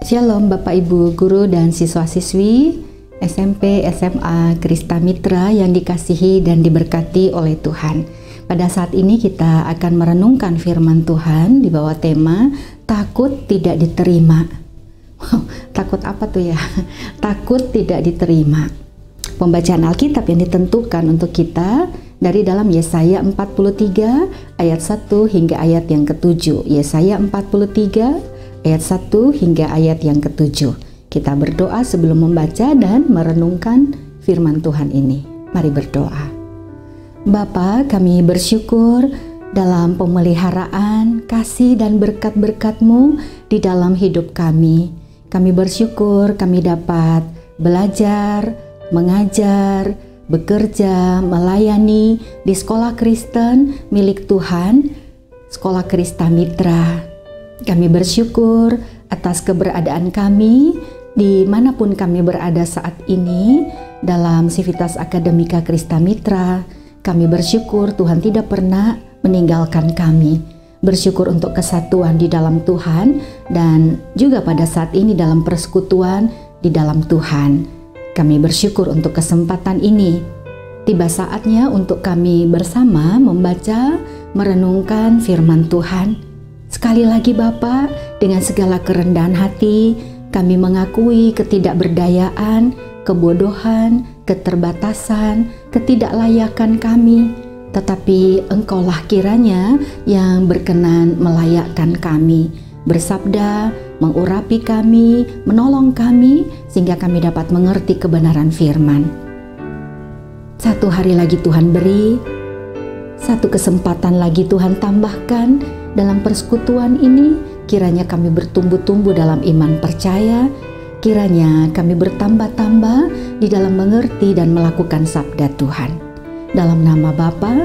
Shalom Bapak Ibu Guru dan siswa-siswi SMP SMA Krista Mitra yang dikasihi dan diberkati oleh Tuhan. Pada saat ini kita akan merenungkan firman Tuhan di bawah tema takut tidak diterima. Takut apa tuh ya? Takut tidak diterima. Pembacaan Alkitab yang ditentukan untuk kita dari dalam Yesaya 43 ayat 1 hingga ayat yang ke-7. Yesaya 43 ayat 1 hingga ayat yang ke-7. Kita berdoa sebelum membaca dan merenungkan firman Tuhan ini. Mari berdoa. Bapa, kami bersyukur dalam pemeliharaan, kasih dan berkat-berkat-Mu di dalam hidup kami. Kami bersyukur kami dapat belajar, mengajar, bekerja, melayani di sekolah Kristen milik Tuhan, Sekolah Krista Mitra. Kami bersyukur atas keberadaan kami dimanapun kami berada saat ini dalam Sivitas Akademika Krista Mitra. Kami bersyukur Tuhan tidak pernah meninggalkan kami. Bersyukur untuk kesatuan di dalam Tuhan dan juga pada saat ini dalam persekutuan di dalam Tuhan. Kami bersyukur untuk kesempatan ini. Tiba saatnya untuk kami bersama membaca, merenungkan firman Tuhan. Sekali lagi Bapa, dengan segala kerendahan hati, kami mengakui ketidakberdayaan, kebodohan, keterbatasan, ketidaklayakan kami. Tetapi Engkaulah kiranya yang berkenan melayakkan kami, bersabda, mengurapi kami, menolong kami, sehingga kami dapat mengerti kebenaran firman. Satu hari lagi Tuhan beri, satu kesempatan lagi Tuhan tambahkan dalam persekutuan ini. Kiranya kami bertumbuh-tumbuh dalam iman percaya, kiranya kami bertambah-tambah di dalam mengerti dan melakukan sabda Tuhan. Dalam nama Bapa,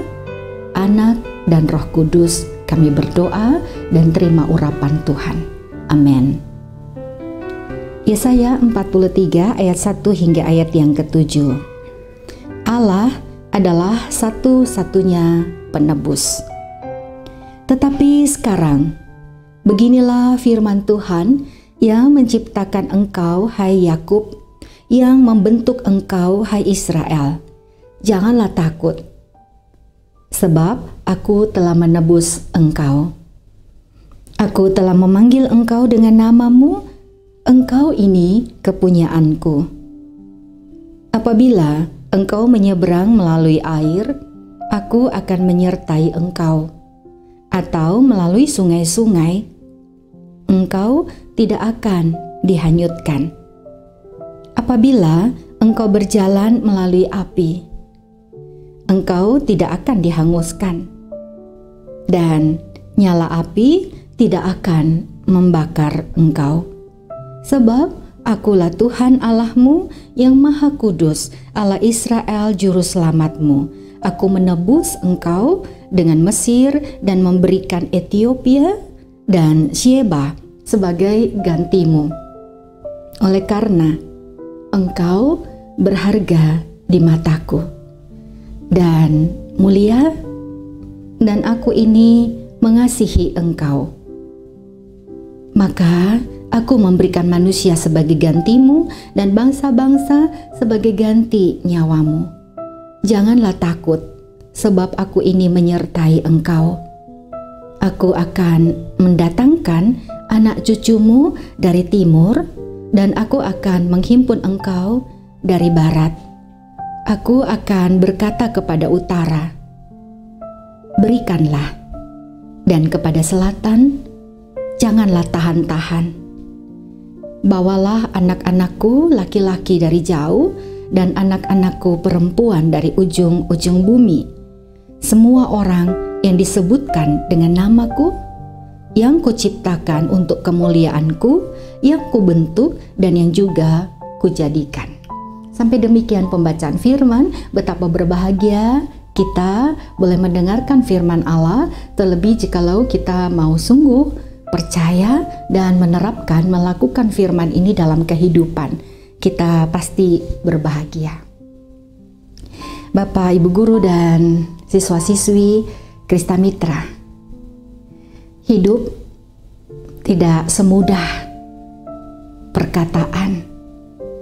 Anak, dan Roh Kudus kami berdoa dan terima urapan Tuhan. Amin. Yesaya 43 ayat 1 hingga ayat yang ke-7. Allah adalah satu-satunya penebus. Tetapi sekarang, beginilah firman Tuhan yang menciptakan engkau, hai Yakub, yang membentuk engkau, hai Israel. Janganlah takut, sebab aku telah menebus engkau. Aku telah memanggil engkau dengan namamu, engkau ini kepunyaanku. Apabila engkau menyeberang melalui air, aku akan menyertai engkau. Atau melalui sungai-sungai, engkau tidak akan dihanyutkan. Apabila engkau berjalan melalui api, engkau tidak akan dihanguskan, dan nyala api tidak akan membakar engkau. Sebab akulah Tuhan Allahmu yang Maha Kudus, Allah Israel Juru Selamatmu. Aku menebus engkau dengan Mesir dan memberikan Ethiopia dan Sheba sebagai gantimu. Oleh karena engkau berharga di mataku dan mulia, dan aku ini mengasihi engkau. Maka aku memberikan manusia sebagai gantimu dan bangsa-bangsa sebagai ganti nyawamu. Janganlah takut, sebab aku ini menyertai engkau. Aku akan mendatangkan anak cucumu dari timur, dan aku akan menghimpun engkau dari barat. Aku akan berkata kepada utara, berikanlah, dan kepada selatan, janganlah tahan-tahan. Bawalah anak-anakku laki-laki dari jauh, dan anak-anakku perempuan dari ujung-ujung bumi. Semua orang yang disebutkan dengan namaku, yang kuciptakan untuk kemuliaanku, yang kubentuk dan yang juga kujadikan. Sampai demikian pembacaan firman. Betapa berbahagia kita boleh mendengarkan firman Allah, terlebih jikalau kita mau sungguh percaya dan menerapkan, melakukan firman ini dalam kehidupan. Kita pasti berbahagia. Bapak, Ibu Guru, dan siswa-siswi Krista Mitra, hidup tidak semudah perkataan.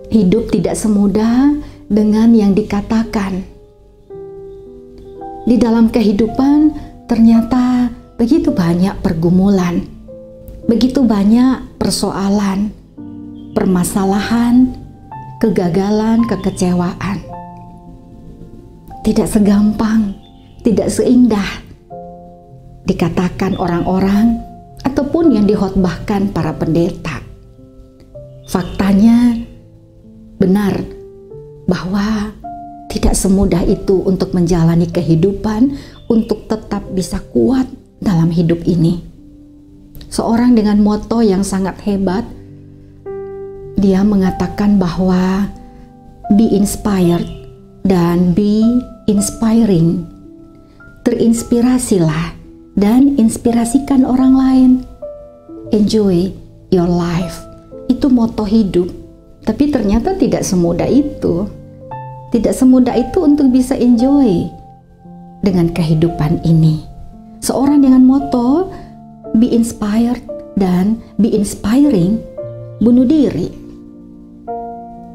Hidup tidak semudah dengan yang dikatakan. Di dalam kehidupan ternyata begitu banyak pergumulan, begitu banyak persoalan, permasalahan, kegagalan, kekecewaan. Tidak segampang, tidak seindah dikatakan orang-orang ataupun yang dikhotbahkan para pendeta. Faktanya benar bahwa tidak semudah itu untuk menjalani kehidupan, untuk tetap bisa kuat dalam hidup ini. Seorang dengan moto yang sangat hebat, dia mengatakan bahwa be inspired dan be inspiring. Terinspirasilah dan inspirasikan orang lain. Enjoy your life. Itu moto hidup. Tapi ternyata tidak semudah itu. Tidak semudah itu untuk bisa enjoy dengan kehidupan ini. Seorang dengan moto be inspired dan be inspiring bunuh diri.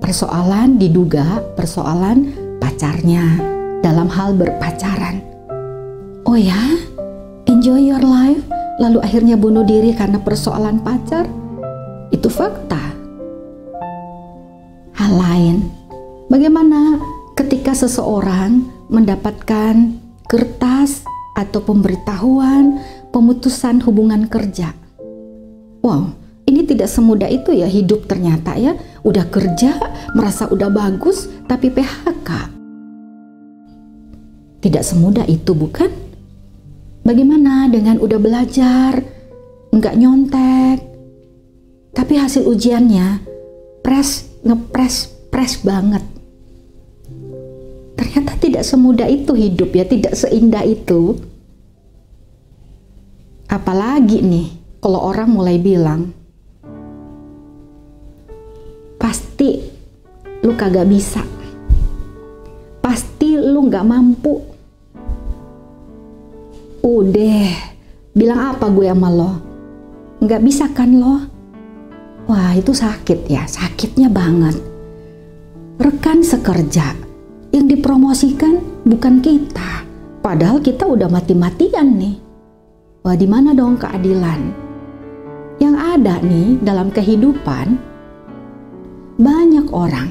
Persoalan diduga persoalan pacarnya dalam hal berpacaran. Oh ya, enjoy your life lalu akhirnya bunuh diri karena persoalan pacar. Itu fakta. Hal lain, bagaimana ketika seseorang mendapatkan kertas atau pemberitahuan pemutusan hubungan kerja? Wow, ini tidak semudah itu ya hidup ternyata ya. Udah kerja, merasa udah bagus, tapi PHK. Tidak semudah itu bukan? Bagaimana dengan udah belajar, nggak nyontek, tapi hasil ujiannya ngepres banget. Ternyata tidak semudah itu hidup ya, tidak seindah itu. Apalagi nih kalau orang mulai bilang, pasti lu kagak bisa, pasti lu nggak mampu. Udah, bilang apa gue sama lo? Nggak bisa kan lo? Wah, itu sakit ya, sakitnya banget. Rekan sekerja yang dipromosikan bukan kita, padahal kita udah mati-matian nih. Wah, di mana dong keadilan? Yang ada nih dalam kehidupan, banyak orang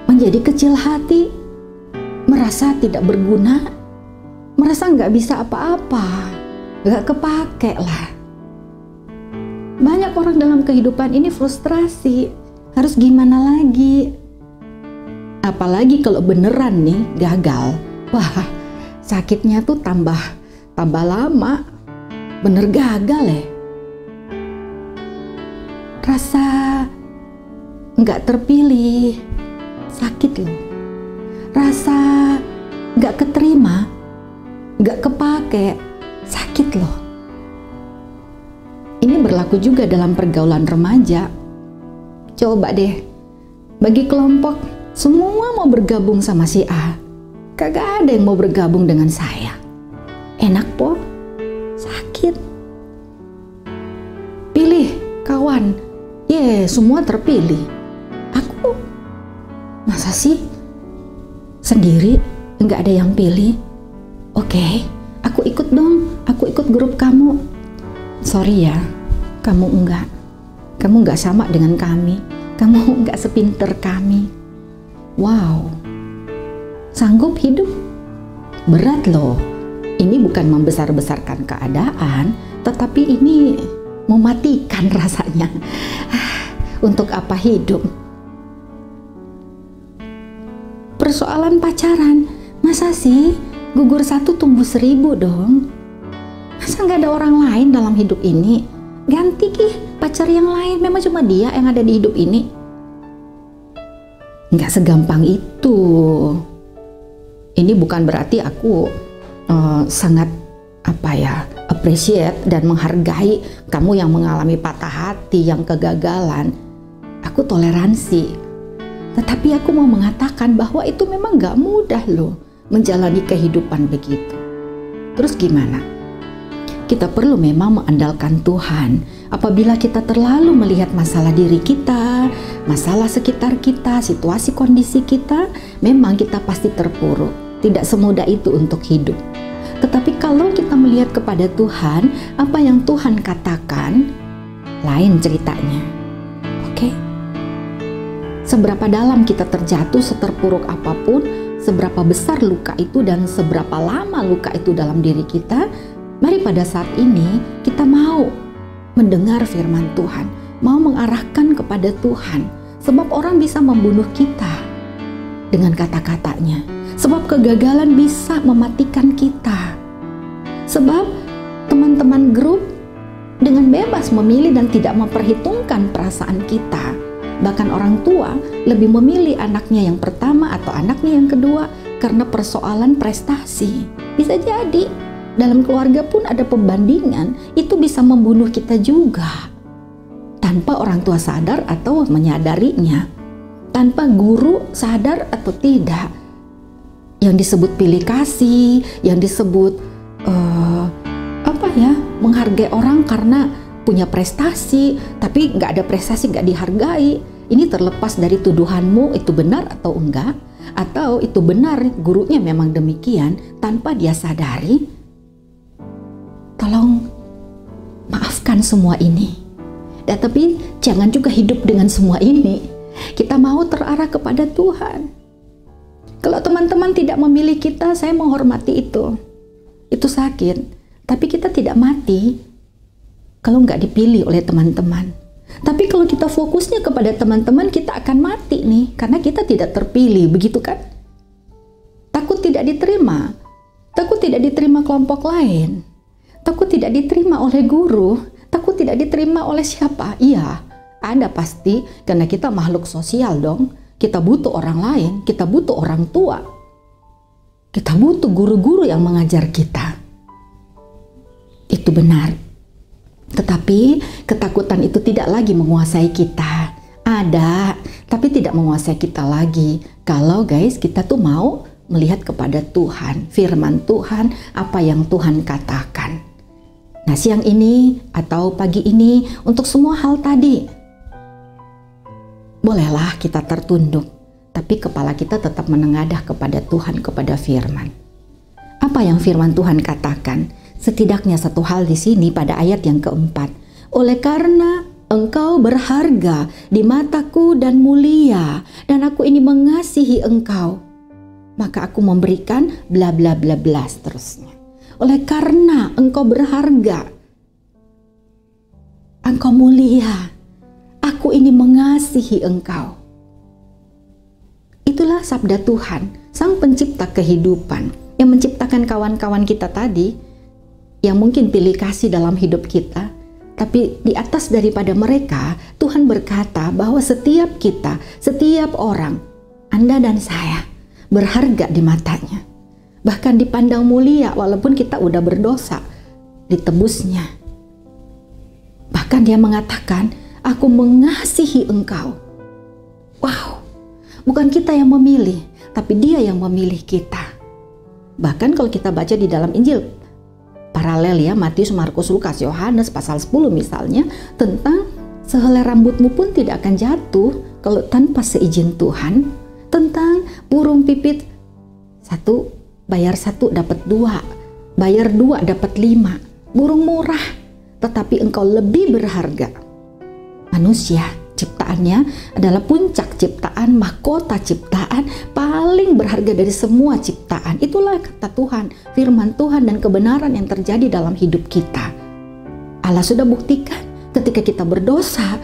menjadi kecil hati, merasa tidak berguna, merasa nggak bisa apa-apa, nggak kepake lah. Banyak orang dalam kehidupan ini frustrasi, harus gimana lagi? Apalagi kalau beneran nih gagal, wah sakitnya tuh tambah lama, bener gagal ya. Rasa nggak terpilih, sakit loh. Rasa nggak keterima, nggak kepake, sakit loh. Ini berlaku juga dalam pergaulan remaja. Coba deh, bagi kelompok semua mau bergabung sama si A, kagak ada yang mau bergabung dengan saya. Enak po, sakit. Pilih kawan, semua terpilih. Aku masa sih sendiri nggak ada yang pilih? Oke, aku ikut dong, aku ikut grup kamu. Sorry ya, kamu nggak sama dengan kami, kamu nggak sepinter kami. Wow, sanggup hidup? Berat loh. Ini bukan membesar-besarkan keadaan, tetapi ini mematikan rasanya. Untuk apa hidup? Persoalan pacaran, masa sih gugur 1 tumbuh 1000 dong? Masa nggak ada orang lain dalam hidup ini? Ganti pacar yang lain, memang cuma dia yang ada di hidup ini. Nggak segampang itu. Ini bukan berarti aku sangat appreciate dan menghargai kamu yang mengalami patah hati, yang kegagalan. Aku toleransi. Tetapi aku mau mengatakan bahwa itu memang nggak mudah loh menjalani kehidupan begitu. Terus gimana? Kita perlu memang mengandalkan Tuhan Apabila kita terlalu melihat masalah diri kita, masalah sekitar kita, situasi kondisi kita, memang kita pasti terpuruk. Tidak semudah itu untuk hidup. Tetapi kalau kita melihat kepada Tuhan, apa yang Tuhan katakan, lain ceritanya. Oke? Seberapa dalam kita terjatuh, seterpuruk apapun, seberapa besar luka itu dan seberapa lama luka itu dalam diri kita, mari pada saat ini kita mau mendengar firman Tuhan, mau mengarahkan kepada Tuhan. Sebab orang bisa membunuh kita dengan kata-katanya. Sebab kegagalan bisa mematikan kita. Sebab teman-teman grup dengan bebas memilih dan tidak memperhitungkan perasaan kita. Bahkan orang tua lebih memilih anaknya yang pertama atau anaknya yang kedua karena persoalan prestasi. Bisa jadi dalam keluarga pun ada pembandingan, itu bisa membunuh kita juga. Tanpa orang tua sadar atau menyadarinya. Tanpa guru sadar atau tidak. Yang disebut pilih kasih, yang disebut menghargai orang karena punya prestasi, tapi nggak ada prestasi, nggak dihargai. Ini terlepas dari tuduhanmu itu benar atau enggak, atau itu benar gurunya memang demikian tanpa dia sadari. Tolong maafkan semua ini. Dan tapi jangan juga hidup dengan semua ini. Kita mau terarah kepada Tuhan. Kalau teman-teman tidak memilih kita, saya menghormati itu. Itu sakit. Tapi kita tidak mati kalau nggak dipilih oleh teman-teman. Tapi kalau kita fokusnya kepada teman-teman, kita akan mati nih. Karena kita tidak terpilih, begitu kan? Takut tidak diterima. Takut tidak diterima kelompok lain. Takut tidak diterima oleh guru. Takut tidak diterima oleh siapa? Iya, ada pasti. Karena kita makhluk sosial dong. Kita butuh orang lain. Kita butuh orang tua. Kita butuh guru-guru yang mengajar kita. Itu benar. Tetapi ketakutan itu tidak lagi menguasai kita. Ada, tapi tidak menguasai kita lagi. Kalau guys, kita tuh mau melihat kepada Tuhan, firman Tuhan, apa yang Tuhan katakan. Nah, siang ini atau pagi ini, untuk semua hal tadi, bolehlah kita tertunduk, tapi kepala kita tetap menengadah kepada Tuhan, kepada firman. Apa yang firman Tuhan katakan? Setidaknya satu hal di sini pada ayat yang keempat. Oleh karena engkau berharga di mataku dan mulia, dan aku ini mengasihi engkau, maka aku memberikan bla bla bla bla seterusnya. Oleh karena engkau berharga, engkau mulia, aku ini mengasihi engkau. Itulah sabda Tuhan, Sang Pencipta kehidupan, yang menciptakan kawan-kawan kita tadi, yang mungkin pilih kasih dalam hidup kita. Tapi di atas daripada mereka, Tuhan berkata bahwa setiap kita, setiap orang, Anda dan saya, berharga di matanya. Bahkan dipandang mulia walaupun kita udah berdosa, ditebusnya. Bahkan dia mengatakan, aku mengasihi engkau. Wow, bukan kita yang memilih, tapi dia yang memilih kita. Bahkan kalau kita baca di dalam Injil, paralel ya, Matius, Markus, Lukas, Yohanes pasal 10 misalnya, tentang sehelai rambutmu pun tidak akan jatuh kalau tanpa seizin Tuhan. Tentang burung pipit, bayar satu dapat dua, bayar dua dapat 5. Burung murah, tetapi engkau lebih berharga. Manusia ciptaannya adalah puncak ciptaan, mahkota ciptaan, paling berharga dari semua ciptaan. Itulah kata Tuhan, firman Tuhan dan kebenaran yang terjadi dalam hidup kita. Allah sudah buktikan ketika kita berdosa,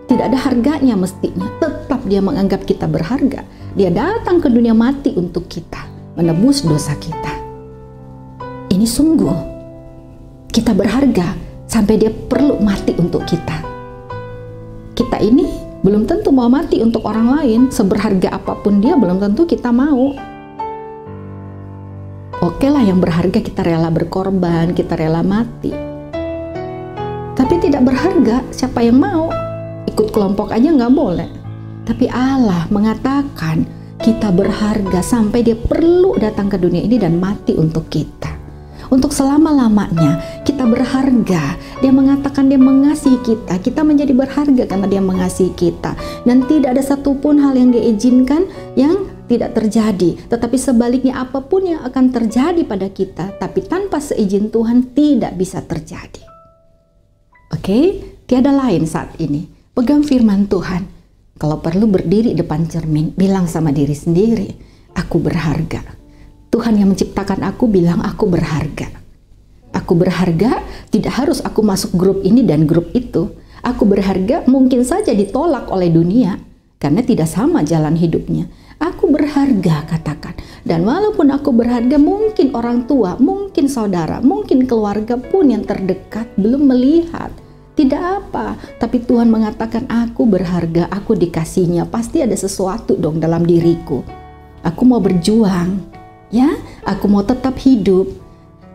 tidak ada harganya mestinya. Tetap dia menganggap kita berharga. Dia datang ke dunia mati untuk kita, menebus dosa kita. Ini sungguh, kita berharga sampai dia perlu mati untuk kita. Kita ini belum tentu mau mati untuk orang lain. Seberharga apapun dia, belum tentu kita mau. Oke lah, yang berharga kita rela berkorban, kita rela mati. Tapi tidak berharga, siapa yang mau? Ikut kelompok aja nggak boleh. Tapi Allah mengatakan kita berharga sampai dia perlu datang ke dunia ini dan mati untuk kita. untuk selama-lamanya. Kita berharga. Dia mengatakan dia mengasihi kita. Kita menjadi berharga karena dia mengasihi kita. Dan tidak ada satupun hal yang dia izinkan yang tidak terjadi. Tetapi sebaliknya, apapun yang akan terjadi pada kita, tapi tanpa seizin Tuhan tidak bisa terjadi. Oke, tiada lain saat ini. Pegang firman Tuhan. Kalau perlu berdiri depan cermin, bilang sama diri sendiri, aku berharga. Tuhan yang menciptakan aku bilang aku berharga. Aku berharga, tidak harus aku masuk grup ini dan grup itu. Aku berharga mungkin saja ditolak oleh dunia, karena tidak sama jalan hidupnya. Aku berharga, katakan. Dan walaupun aku berharga, mungkin orang tua, mungkin saudara, mungkin keluarga pun yang terdekat belum melihat. Tidak apa, tapi Tuhan mengatakan aku berharga, aku dikasihnya. Pasti ada sesuatu dong dalam diriku. Aku mau berjuang, ya, aku mau tetap hidup.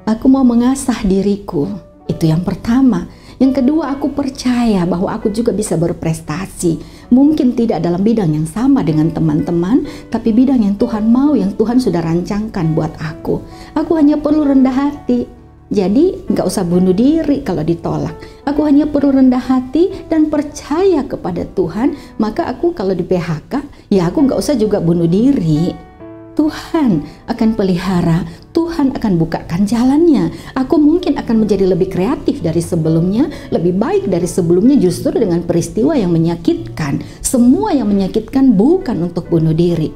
Aku mau mengasah diriku. Itu yang pertama. Yang kedua, aku percaya bahwa aku juga bisa berprestasi. Mungkin tidak dalam bidang yang sama dengan teman-teman, tapi bidang yang Tuhan mau, yang Tuhan sudah rancangkan buat aku. Aku hanya perlu rendah hati. Jadi nggak usah bunuh diri kalau ditolak. Aku hanya perlu rendah hati dan percaya kepada Tuhan. Maka aku kalau di PHK, ya aku nggak usah juga bunuh diri. Tuhan akan pelihara, Tuhan akan bukakan jalannya. Aku mungkin akan menjadi lebih kreatif dari sebelumnya, lebih baik dari sebelumnya justru dengan peristiwa yang menyakitkan. Semua yang menyakitkan bukan untuk bunuh diri.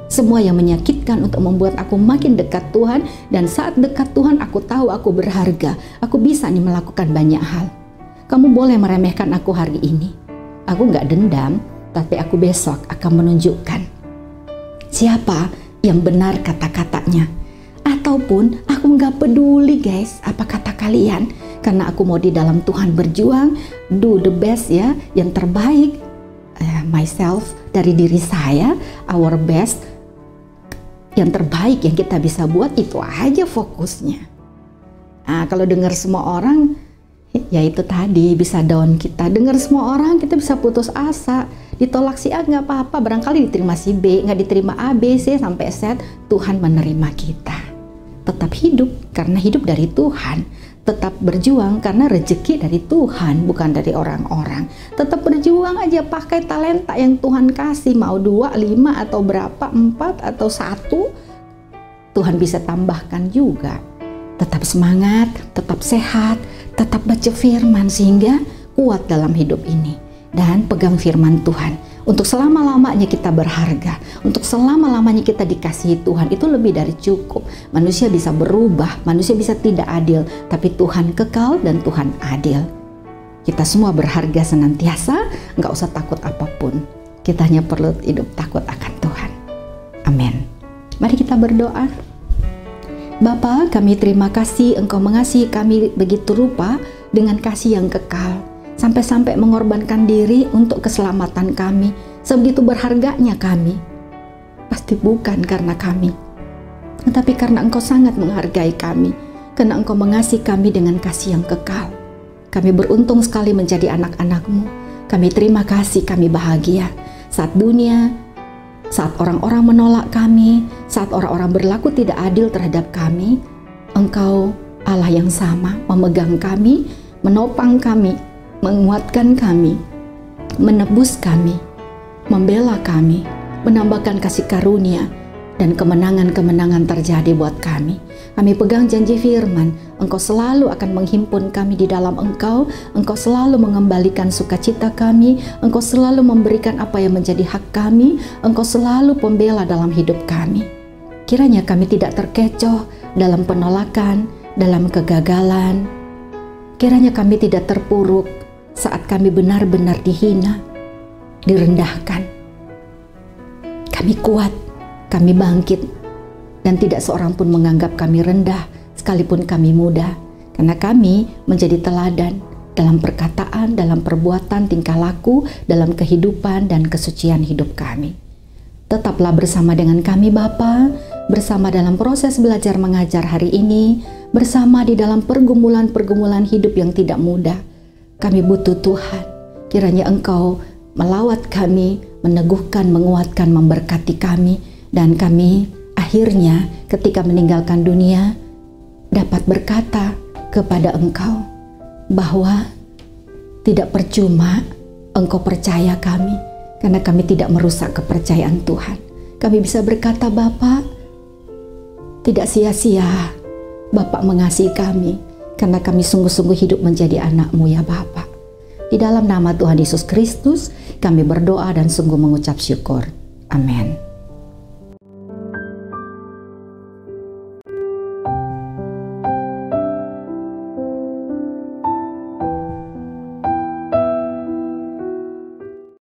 Semua yang menyakitkan untuk membuat aku makin dekat Tuhan, dan saat dekat Tuhan aku tahu aku berharga. Aku bisa nih melakukan banyak hal. Kamu boleh meremehkan aku hari ini. Aku nggak dendam, tapi aku besok akan menunjukkan siapa yang benar kata-katanya. Ataupun aku nggak peduli guys apa kata kalian, karena aku mau di dalam Tuhan berjuang, do the best ya, yang terbaik, myself, dari diri saya, our best, yang terbaik yang kita bisa buat, itu aja fokusnya. Nah, kalau dengar semua orang, ya itu tadi bisa down kita. Dengar semua orang kita bisa putus asa. Ditolak si A nggak apa-apa, barangkali diterima si B, nggak diterima A, B, C sampai Z. Tuhan menerima kita. Tetap hidup karena hidup dari Tuhan. Tetap berjuang karena rezeki dari Tuhan, bukan dari orang-orang. Tetap berjuang aja, pakai talenta yang Tuhan kasih. Mau 2, 5 atau berapa, 4 atau 1, Tuhan bisa tambahkan juga. Tetap semangat, tetap sehat, tetap baca firman sehingga kuat dalam hidup ini. Dan pegang firman Tuhan. Untuk selama-lamanya kita berharga, untuk selama-lamanya kita dikasihi Tuhan, itu lebih dari cukup. Manusia bisa berubah, manusia bisa tidak adil, tapi Tuhan kekal dan Tuhan adil. Kita semua berharga senantiasa, nggak usah takut apapun. Kita hanya perlu hidup takut akan Tuhan. Amin. Mari kita berdoa. Bapa, kami terima kasih Engkau mengasihi kami begitu rupa dengan kasih yang kekal. Sampai-sampai mengorbankan diri untuk keselamatan kami. Sebegitu berharganya kami. Pasti bukan karena kami, tetapi karena Engkau sangat menghargai kami. Karena Engkau mengasihi kami dengan kasih yang kekal. Kami beruntung sekali menjadi anak-anak-Mu. Kami terima kasih, kami bahagia. Saat dunia, saat orang-orang menolak kami, saat orang-orang berlaku tidak adil terhadap kami, Engkau Allah yang sama memegang kami, menopang kami, menguatkan kami, menebus kami, membela kami, menambahkan kasih karunia, dan kemenangan-kemenangan terjadi buat kami. Kami pegang janji firman, Engkau selalu akan menghimpun kami di dalam Engkau, Engkau selalu mengembalikan sukacita kami, Engkau selalu memberikan apa yang menjadi hak kami, Engkau selalu pembela dalam hidup kami. Kiranya kami tidak terkecoh dalam penolakan, dalam kegagalan. Kiranya kami tidak terpuruk saat kami benar-benar dihina, direndahkan. Kami kuat, kami bangkit, dan tidak seorang pun menganggap kami rendah, sekalipun kami muda, karena kami menjadi teladan dalam perkataan, dalam perbuatan, tingkah laku, dalam kehidupan dan kesucian hidup kami. Tetaplah bersama dengan kami Bapa, bersama dalam proses belajar mengajar hari ini, bersama di dalam pergumulan-pergumulan hidup yang tidak mudah. Kami butuh Tuhan. Kiranya Engkau melawat kami, meneguhkan, menguatkan, memberkati kami, dan kami akhirnya ketika meninggalkan dunia dapat berkata kepada Engkau bahwa tidak percuma Engkau percaya kami, karena kami tidak merusak kepercayaan Tuhan. Kami bisa berkata, Bapa, tidak sia-sia Bapak mengasihi kami, karena kami sungguh-sungguh hidup menjadi anak-Mu ya Bapa. Di dalam nama Tuhan Yesus Kristus, kami berdoa dan sungguh mengucap syukur. Amin.